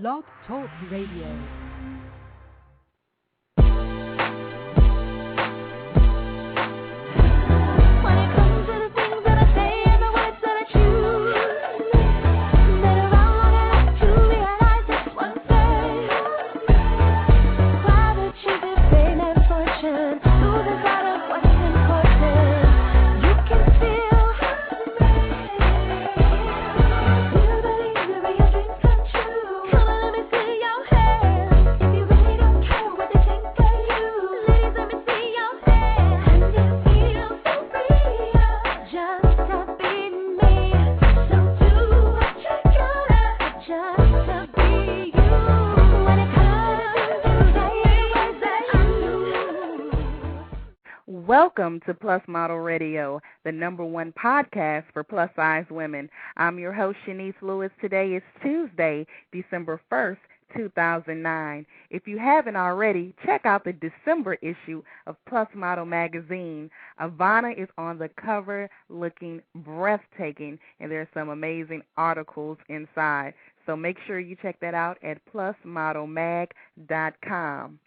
Blog Talk Radio. Welcome to Plus Model Radio, the #1 podcast for plus-size women. I'm your host, Shanice Lewis. Today is Tuesday, December 1st, 2009. If you haven't already, check out the December issue of Plus Model magazine. Ivana is on the cover looking breathtaking, and there's some amazing articles inside. So make sure you check that out at plusmodelmag.com.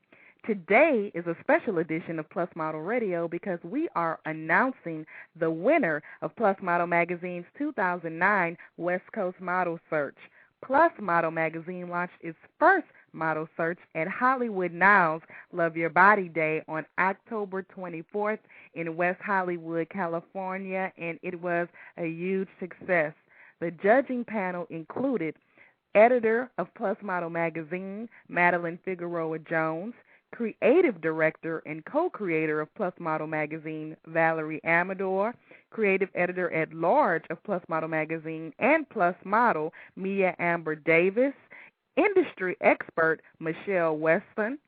Today is a special edition of Plus Model Radio because we are announcing the winner of Plus Model Magazine's 2009 West Coast Model Search. Plus Model Magazine launched its first model search at Hollywood Now's Love Your Body Day on October 24th in West Hollywood, California, and it was a huge success. The judging panel included editor of Plus Model Magazine, Madeline Figueroa Jones, creative director and co-creator of Plus Model Magazine, Valerie Amador, creative editor-at-large of Plus Model Magazine and Plus Model, Mia Amber Davis, industry expert, Michelle Weston,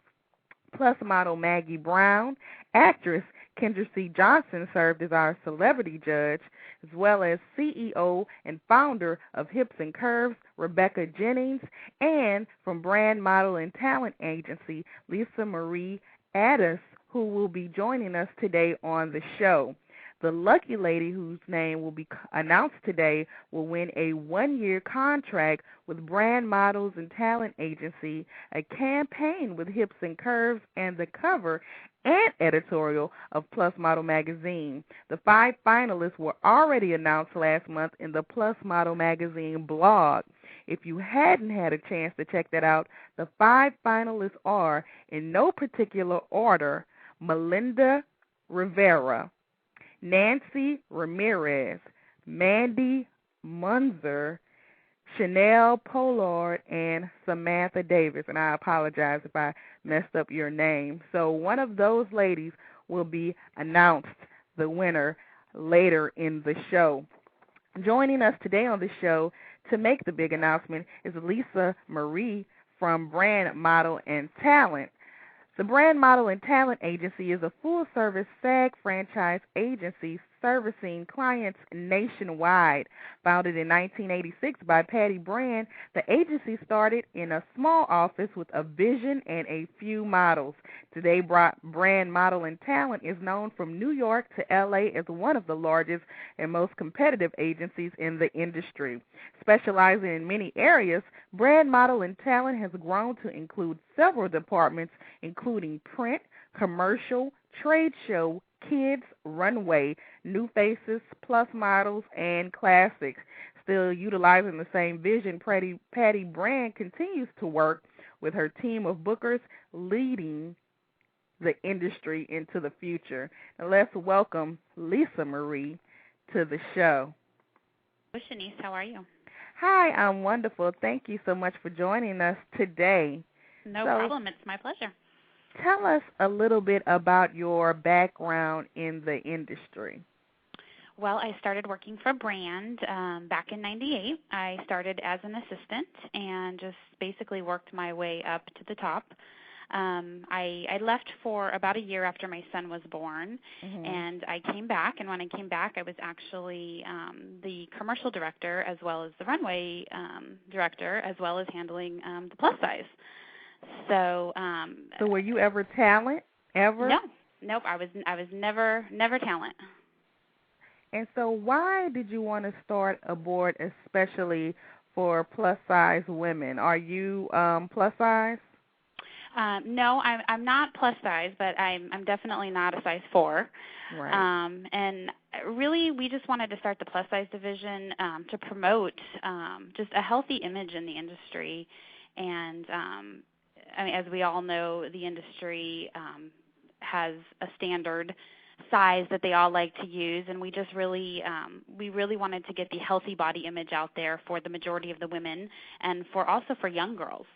Plus Model Maggie Brown, actress Kendra C. Johnson served as our celebrity judge, as well as CEO and founder of Hips and Curves, Rebecca Jennings, and from brand model and talent agency, Lisamarie Audiss, who will be joining us today on the show. The lucky lady whose name will be announced today will win a 1-year contract with Brand Models and Talent Agency, a campaign with Hips and Curves, and the cover and editorial of Plus Model Magazine. The 5 finalists were already announced last month in the Plus Model Magazine blog. If you hadn't had a chance to check that out, the 5 finalists are, in no particular order, Melinda Rivera, Nancy Ramirez, Mandy Munzer, Chanel Pollard, and Samantha Davis. And I apologize if I messed up your name. So one of those ladies will be announced the winner later in the show. Joining us today on the show to make the big announcement is Lisamarie from Brand Model and Talent. The Brand Model and Talent Agency is a full-service SAG franchise agency servicing clients nationwide. Founded in 1986 by Patty Brand, the agency started in a small office with a vision and a few models. Today, Brand Model and Talent is known from New York to L.A. as one of the largest and most competitive agencies in the industry. Specializing in many areas, Brand Model and Talent has grown to include several departments, including print, commercial, trade show, kids, runway, new faces, plus models, and classics. Still utilizing the same vision, Patty Brand continues to work with her team of bookers leading the industry into the future. Now let's welcome Lisamarie to the show. Hello, Shanice. How are you? Hi, I'm wonderful. Thank you so much for joining us today. No problem. It's my pleasure. Tell us a little bit about your background in the industry. Well, I started working for Brand back in '98. I started as an assistant and just basically worked my way up to the top. I left for about a year after my son was born, and I came back. And when I came back, I was actually the commercial director as well as the runway director, as well as handling the plus size. So were you ever talent? Ever? No, nope. I was never talent. And so, why did you want to start aboard, especially for plus-size women. Are you plus size? No, I'm not plus size, but I'm definitely not a size 4. Right. And really, we just wanted to start the plus size division to promote just a healthy image in the industry. And I mean, as we all know, the industry has a standard size that they all like to use, and we just really we really wanted to get the healthy body image out there for the majority of the women, and also for young girls.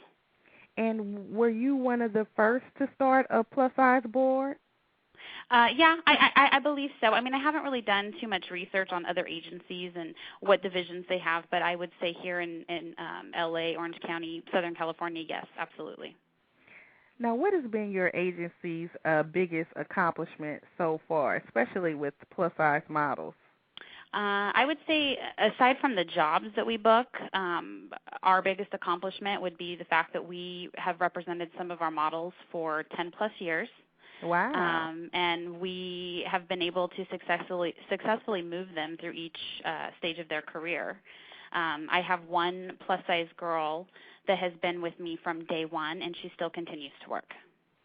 And were you one of the first to start a plus-size board? Yeah, I believe so. I mean, I haven't really done too much research on other agencies and what divisions they have, but I would say here in LA, Orange County, Southern California, yes, absolutely. Now, what has been your agency's biggest accomplishment so far, especially with plus-size models? I would say, aside from the jobs that we book, our biggest accomplishment would be the fact that we have represented some of our models for 10-plus years. Wow. And we have been able to successfully move them through each stage of their career. I have one plus-size girl that has been with me from day one, and she still continues to work.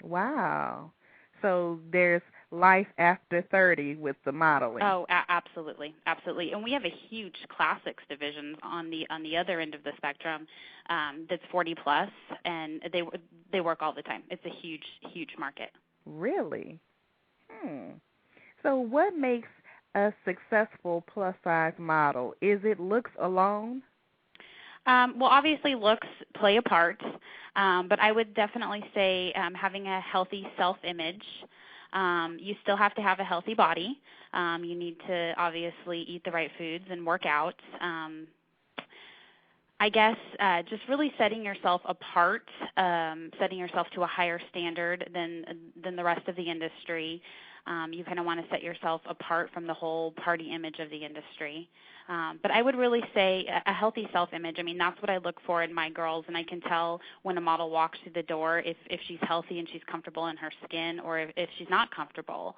Wow. So there's life after 30 with the modeling. Oh, absolutely, absolutely. And we have a huge classics division on the other end of the spectrum that's 40 plus, and they work all the time. It's a huge market. Really? So what makes a successful plus-size model? Is it looks alone? Well, obviously looks play a part, but I would definitely say having a healthy self-image. You still have to have a healthy body. You need to obviously eat the right foods and work out. I guess just really setting yourself apart, setting yourself to a higher standard than the rest of the industry. You kind of want to set yourself apart from the whole party image of the industry. But I would really say a healthy self-image. I mean, that's what I look for in my girls, and I can tell when a model walks through the door if she's healthy and she's comfortable in her skin, or if she's not comfortable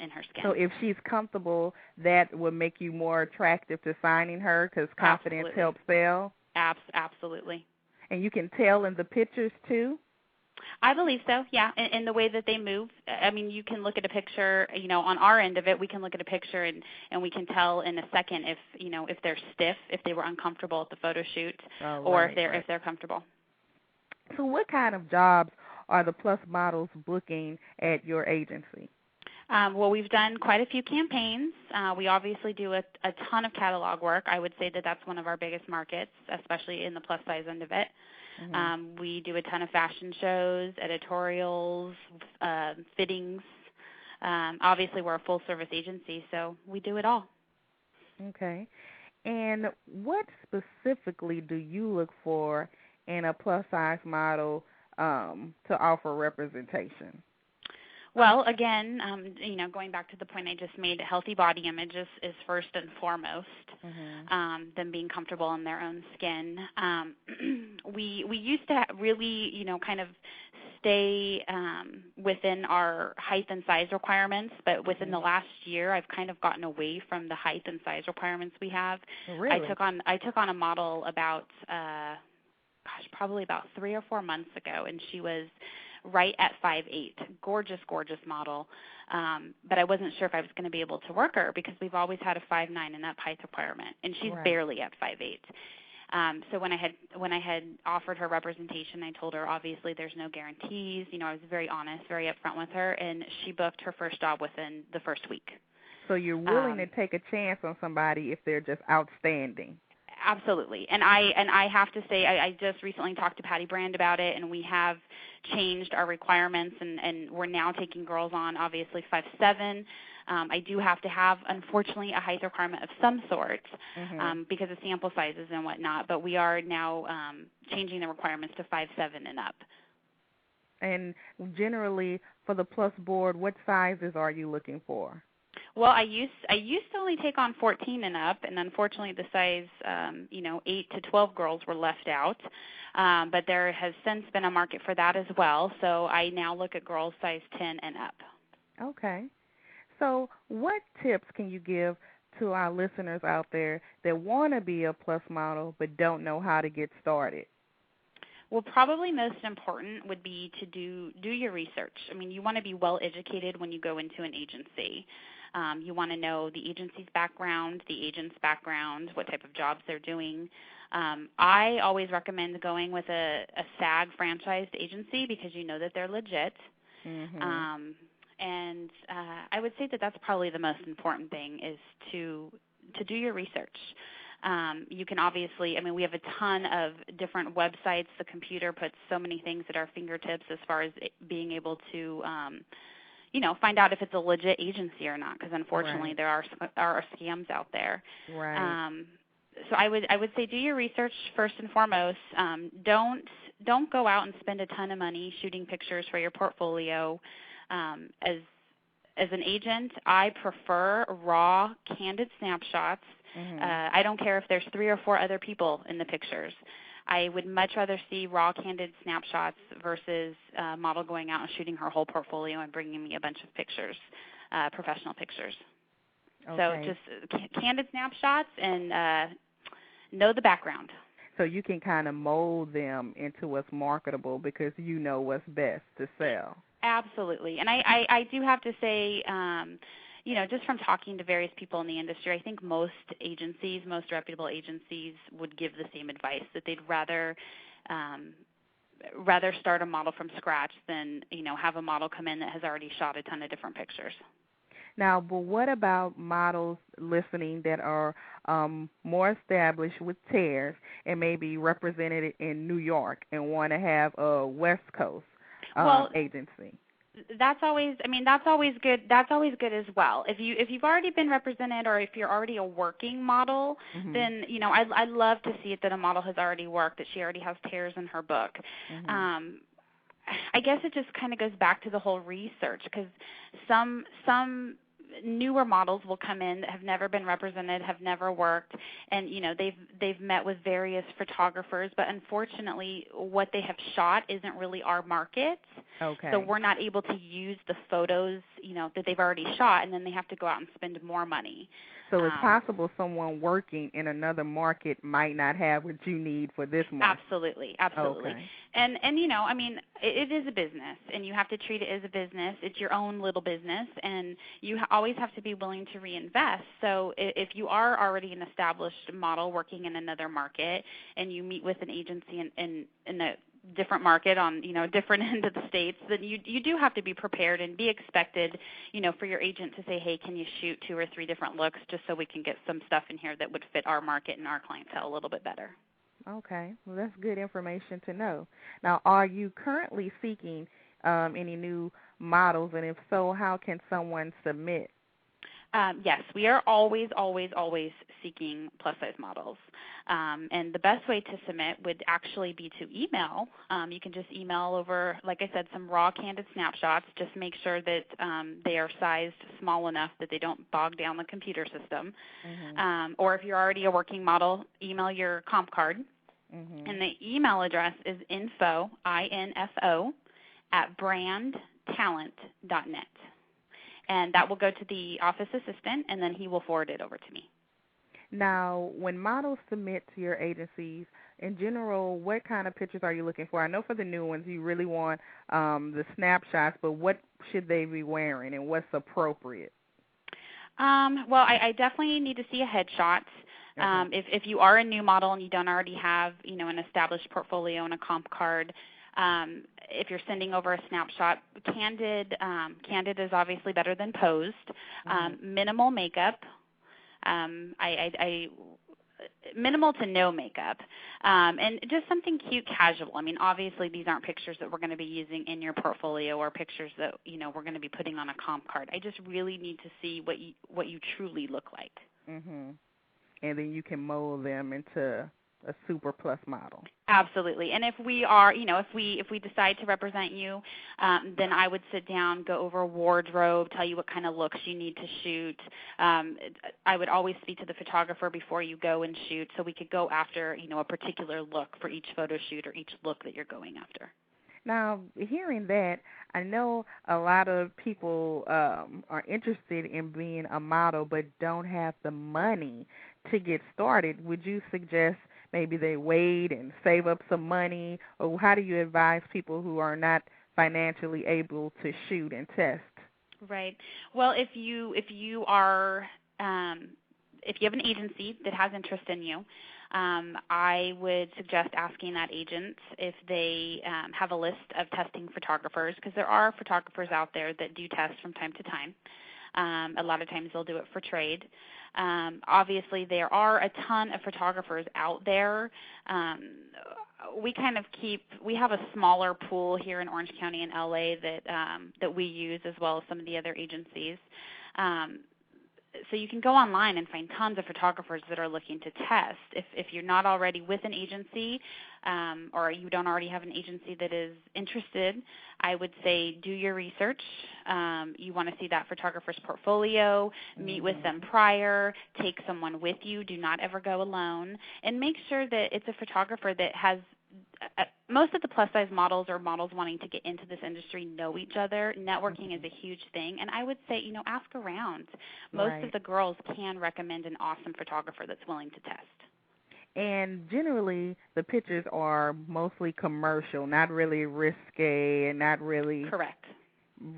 in her skin. So if she's comfortable, that would make you more attractive to signing her because confidence helps sell? Absolutely. And you can tell in the pictures, too? I believe so, yeah, in the way that they move. I mean, you can look at a picture, on our end of it, we can look at a picture and we can tell in a second if they're stiff, if they were uncomfortable at the photo shoot, or if they're comfortable. So what kind of jobs are the plus models booking at your agency? Well, we've done quite a few campaigns. We obviously do a ton of catalog work. I would say that that's one of our biggest markets, especially in the plus size end of it. Mm-hmm. We do a ton of fashion shows, editorials, fittings. Obviously, we're a full-service agency, so we do it all. Okay. And what specifically do you look for in a plus-size model to offer representation? Well, again, going back to the point I just made, healthy body image is first and foremost, them being comfortable in their own skin. We used to really, kind of stay within our height and size requirements, but within the last year, I've kind of gotten away from the height and size requirements we have. Really? I took on a model about, probably about 3 or 4 months ago, and she was right at 5'8", gorgeous model, but I wasn't sure if I was going to be able to work her because we've always had a 5'9" and up height requirement, and she's barely at 5'8". So when I had offered her representation, I told her obviously there's no guarantees. I was very honest, very upfront with her, and she booked her first job within the first week. So you're willing to take a chance on somebody if they're just outstanding. Absolutely, and I have to say I just recently talked to Patty Brand about it, and we have changed our requirements, and we're now taking girls on obviously 5'7". I do have to have, unfortunately, a height requirement of some sort because of sample sizes and whatnot, but we are now changing the requirements to 5'7" and up. And generally, for the plus board, what sizes are you looking for? Well, I used to only take on 14 and up, and unfortunately the size 8 to 12 girls were left out. But there has since been a market for that as well, so I now look at girls size 10 and up. Okay. So what tips can you give to our listeners out there that want to be a plus model but don't know how to get started? Well, probably most important would be to do your research. I mean, you want to be well educated when you go into an agency. You want to know the agency's background, the agent's background, what type of jobs they're doing. I always recommend going with a SAG franchised agency because you know that they're legit. Mm-hmm. And I would say that that's probably the most important thing is to do your research. You can obviously, I mean, we have a ton of different websites. The computer puts so many things at our fingertips as far as being able to, find out if it's a legit agency or not, because unfortunately there are scams out there. Right. So I would say do your research first and foremost. Don't go out and spend a ton of money shooting pictures for your portfolio. As an agent, I prefer raw, candid snapshots. Mm-hmm. I don't care if there's 3 or 4 other people in the pictures. I would much rather see raw, candid snapshots versus a model going out and shooting her whole portfolio and bringing me a bunch of pictures, professional pictures. Okay. So just candid snapshots and know the background. So you can kind of mold them into what's marketable because you know what's best to sell. Absolutely. And I do have to say, just from talking to various people in the industry, I think most reputable agencies would give the same advice, that they'd rather start a model from scratch than, have a model come in that has already shot a ton of different pictures. Now, but what about models listening that are more established with tears and maybe represented in New York and want to have a West Coast agency? That's always good. That's always good as well. If you've already been represented, or if you're already a working model, mm-hmm. then I'd love to see it that a model has already worked, that she already has tears in her book. Mm-hmm. I guess it just kind of goes back to the whole research, because some newer models will come in that have never been represented, have never worked, and they've met with various photographers, but unfortunately what they have shot isn't really our market. Okay. So we're not able to use the photos, that they've already shot, and then they have to go out and spend more money. So it's possible someone working in another market might not have what you need for this market. Absolutely. Okay. And it is a business, and you have to treat it as a business. It's your own little business, and you always have to be willing to reinvest. So if you are already an established model working in another market, and you meet with an agency in a different market on different end of the states, then you do have to be prepared and be expected for your agent to say, hey, can you shoot 2 or 3 different looks just so we can get some stuff in here that would fit our market and our clientele a little bit better. Okay, well, that's good information to know. Now, are you currently seeking any new models, and if so, how can someone submit? Yes, we are always seeking plus-size models. And the best way to submit would actually be to email. You can just email over, like I said, some raw, candid snapshots. Just make sure that they are sized small enough that they don't bog down the computer system. Mm-hmm. Or if you're already a working model, email your comp card. Mm-hmm. And the email address is info, @brandtalent.net. And that will go to the office assistant, and then he will forward it over to me. Now, when models submit to your agencies, in general, what kind of pictures are you looking for? I know for the new ones you really want the snapshots, but what should they be wearing and what's appropriate? Well, I definitely need to see a headshot. Okay. If you are a new model and you don't already have an established portfolio and a comp card, if you're sending over a snapshot, candid is obviously better than posed. Minimal makeup. Minimal to no makeup, and just something cute, casual. I mean, obviously these aren't pictures that we're going to be using in your portfolio or pictures that we're going to be putting on a comp card. I just really need to see what you truly look like. Mm-hmm. And then you can mold them into a super plus model. Absolutely. And if we are, if we decide to represent you, then I would sit down, go over a wardrobe, tell you what kind of looks you need to shoot. I would always speak to the photographer before you go and shoot, so we could go after, a particular look for each photo shoot or each look that you're going after. Now, hearing that, I know a lot of people are interested in being a model but don't have the money to get started. Would you suggest maybe they wait and save up some money, or how do you advise people who are not financially able to shoot and test? Right. Well, if you are if you have an agency that has interest in you, I would suggest asking that agent if they have a list of testing photographers, because there are photographers out there that do test from time to time. A lot of times they'll do it for trade. Obviously, there are a ton of photographers out there. We have a smaller pool here in Orange County and LA that we use, as well as some of the other agencies. So you can go online and find tons of photographers that are looking to test. If you're not already with an agency, or you don't already have an agency that is interested, I would say do your research. You want to see that photographer's portfolio, meet with them prior, take someone with you. Do not ever go alone. And make sure that it's a photographer that has most of the plus-size models or models wanting to get into this industry know each other. Networking is a huge thing. And I would say, ask around. Most of the girls can recommend an awesome photographer that's willing to test. And generally, the pictures are mostly commercial, not really risque and not really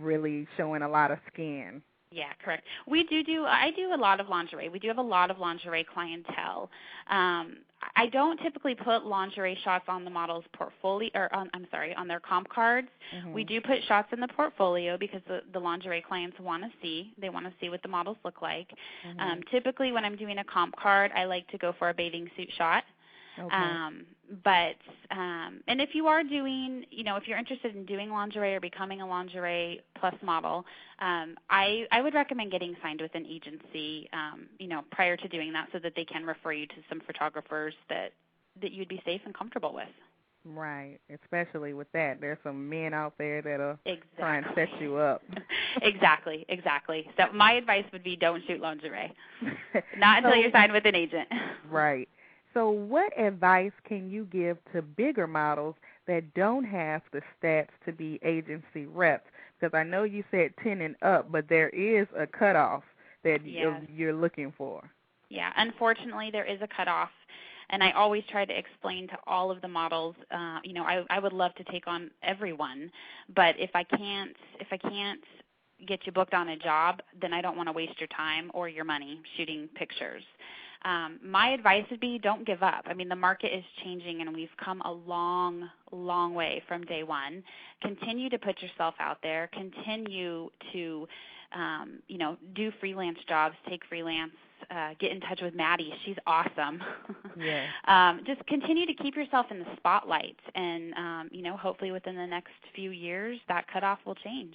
really showing a lot of skin. Yeah, correct. I do a lot of lingerie. We do have a lot of lingerie clientele. I don't typically put lingerie shots on the model's portfolio, or on their comp cards. Mm-hmm. We do put shots in the portfolio because the lingerie clients want to see. They want to see what the models look like. Mm-hmm. Typically, when I'm doing a comp card, I like to go for a bathing suit shot. Okay. And if you are doing, if you're interested in doing lingerie or becoming a lingerie plus model, I would recommend getting signed with an agency, prior to doing that, so that they can refer you to some photographers that you'd be safe and comfortable with. Right, especially with that. There's some men out there that'll try and set you up. Exactly. So my advice would be don't shoot lingerie. Not until you're signed with an agent. Right. So what advice can you give to bigger models that don't have the stats to be agency reps? Because I know you said 10 and up, but there is a cutoff that you're looking for. Yeah, unfortunately there is a cutoff, and I always try to explain to all of the models, I would love to take on everyone, but if I can't get you booked on a job, then I don't want to waste your time or your money shooting pictures. My advice would be don't give up. I mean, the market is changing, and we've come a long, long way from day one. Continue to put yourself out there. Continue to, do freelance jobs, take freelance, get in touch with Maddie. She's awesome. Yeah. Just continue to keep yourself in the spotlight, and, hopefully within the next few years that cutoff will change.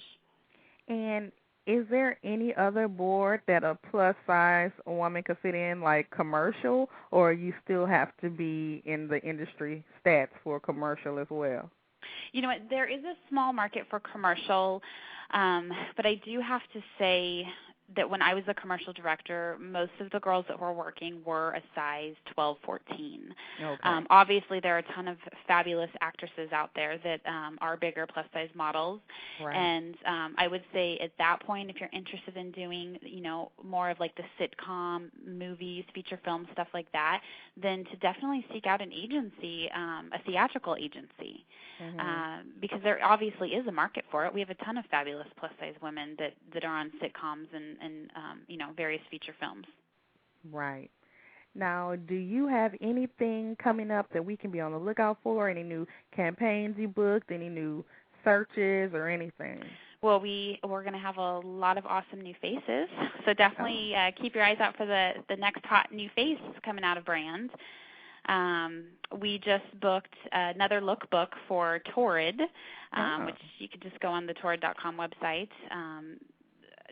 And is there any other board that a plus-size woman could fit in, like commercial, or you still have to be in the industry stats for commercial as well? You know what, there is a small market for commercial, but I do have to say that when I was a commercial director, most of the girls that were working were a size 12, 14. Okay. Obviously, there are a ton of fabulous actresses out there that are bigger plus-size models. Right. And I would say at that point, if you're interested in doing, more of like the sitcom, movies, feature films, stuff like that, then to definitely seek out an agency, a theatrical agency. Mm-hmm. Because there obviously is a market for it. We have a ton of fabulous plus-size women that are on sitcoms and various feature films. Right. Now, do you have anything coming up that we can be on the lookout for? Any new campaigns you booked? Any new searches or anything? Well, we're going to have a lot of awesome new faces, so definitely keep your eyes out for the next hot new face coming out of brand. We just booked another lookbook for Torrid, which you could just go on the torrid.com website.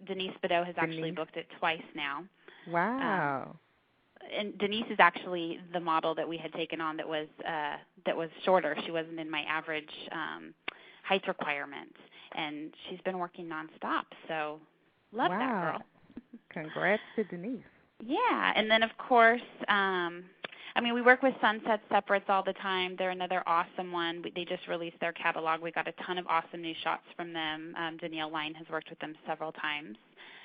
Denise Bedeau has actually booked it twice now. Wow. And Denise is actually the model that we had taken on that was shorter. She wasn't in my average height requirement, and she's been working nonstop. So love that girl. Congrats to Denise. Yeah, and then of course I mean, we work with Sunset Separates all the time. They're another awesome one. They just released their catalog. We got a ton of awesome new shots from them. Danielle Line has worked with them several times.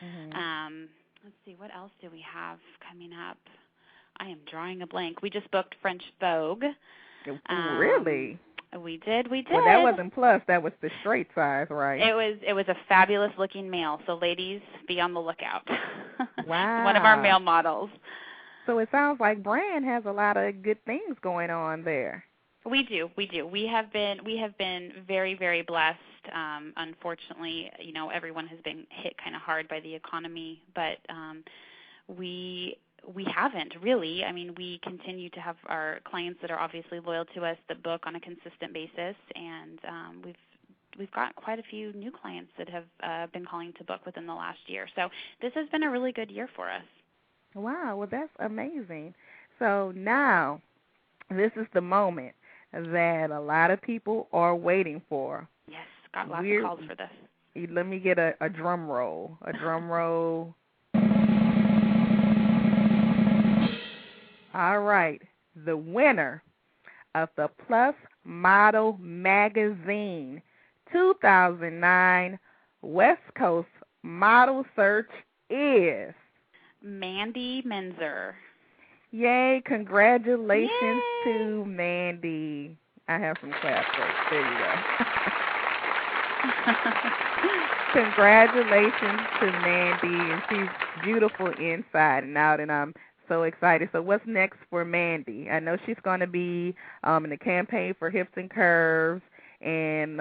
Mm-hmm. Let's see, what else do we have coming up? I am drawing a blank. We just booked French Vogue. Really? We did. Well, that wasn't plus. That was the straight size, right? It was a fabulous looking male. So ladies, be on the lookout. Wow. One of our male models. So it sounds like brand has a lot of good things going on there. We do. We have been very, very blessed. Unfortunately, everyone has been hit kind of hard by the economy, but we haven't really. I mean, we continue to have our clients that are obviously loyal to us that book on a consistent basis, and we've got quite a few new clients that have been calling to book within the last year. So this has been a really good year for us. Wow, well, that's amazing. So now this is the moment that a lot of people are waiting for. Yes, got lots of calls for this. Let me get a drum roll. A drum roll. All right, the winner of the Plus Model Magazine 2009 West Coast Model Search is Mandy Menzer. Yay, congratulations Yay. to Mandy. I have some claps first. There you go. Congratulations to Mandy, and she's beautiful inside and out, and I'm so excited. So what's next for Mandy? I know she's going to be in the campaign for Hips and Curves and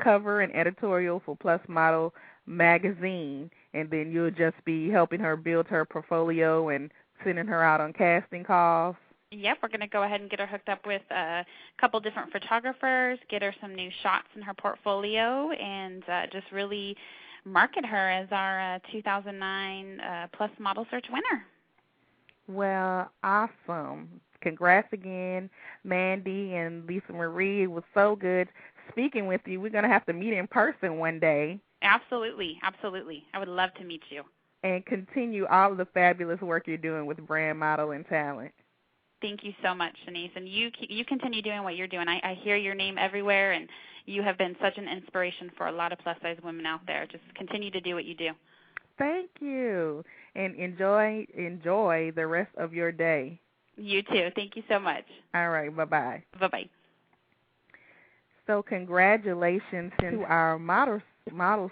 cover and editorial for Plus Model Magazine, and then you'll just be helping her build her portfolio and sending her out on casting calls. Yep, we're going to go ahead and get her hooked up with a couple different photographers, get her some new shots in her portfolio, and just really market her as our 2009 Plus Model Search winner. Well, awesome. Congrats again, Mandy and Lisamarie. It was so good speaking with you. We're going to have to meet in person one day. Absolutely, absolutely. I would love to meet you. And continue all of the fabulous work you're doing with brand, model, and talent. Thank you so much, Shanice. And you continue doing what you're doing. I hear your name everywhere, and you have been such an inspiration for a lot of plus-size women out there. Just continue to do what you do. Thank you. And enjoy the rest of your day. You too. Thank you so much. All right. Bye-bye. Bye-bye. So congratulations to our model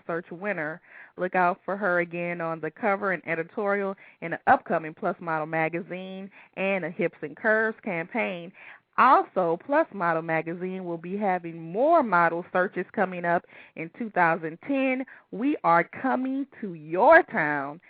search winner. Look out for her again on the cover and editorial in the upcoming Plus Model Magazine and a Hips and Curves campaign. Also, Plus Model Magazine will be having more model searches coming up in 2010. We are coming to your town,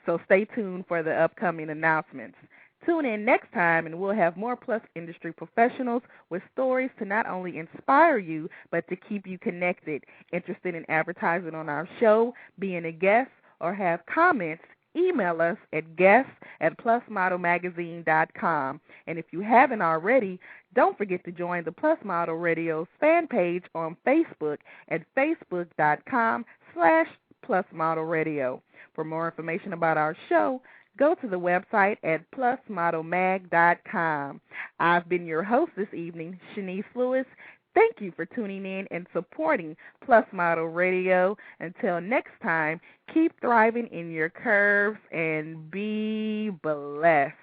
so stay tuned for the upcoming announcements. Tune in next time, and we'll have more Plus industry professionals with stories to not only inspire you, but to keep you connected. Interested in advertising on our show, being a guest, or have comments, email us at guests@plusmodelmagazine.com. And if you haven't already, don't forget to join the Plus Model Radio's fan page on Facebook at facebook.com/plusmodelradio. For more information about our show, go to the website at plusmodelmag.com. I've been your host this evening, Shanice Lewis. Thank you for tuning in and supporting Plus Model Radio. Until next time, keep thriving in your curves and be blessed.